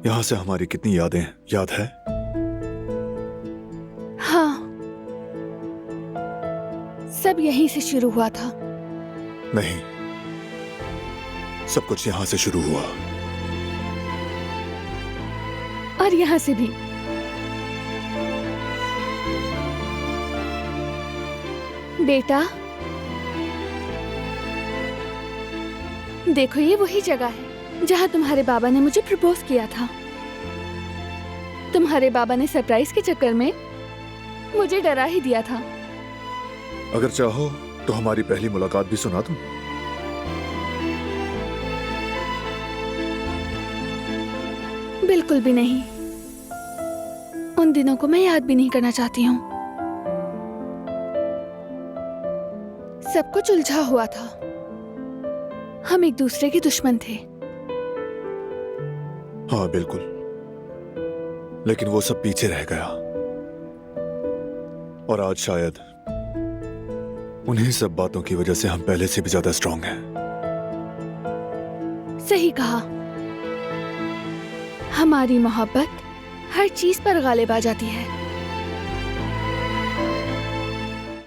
यहाँ से हमारी कितनी यादें याद है? हाँ, सब यहीं से शुरू हुआ था। नहीं, सब कुछ यहाँ से शुरू हुआ। और यहाँ से भी। बेटा, देखो ये वही जगह है जहाँ तुम्हारे बाबा ने मुझे प्रपोज किया था। तुम्हारे बाबा ने सरप्राइज के चक्कर में मुझे डरा ही दिया था। अगर चाहो तो हमारी पहली मुलाकात भी सुना दूं? बिल्कुल भी नहीं। उन दिनों को मैं याद भी नहीं करना चाहती हूँ। सब कुछ उलझा हुआ था। हम एक दूसरे के दुश्मन थे। हाँ बिल्कुल, लेकिन वो सब पीछे रह गया। और आज शायद उन्हीं सब बातों की वजह से हम पहले से भी ज्यादा स्ट्रांग हैं। सही कहा। हमारी मोहब्बत हर चीज पर गालिब आ जाती है।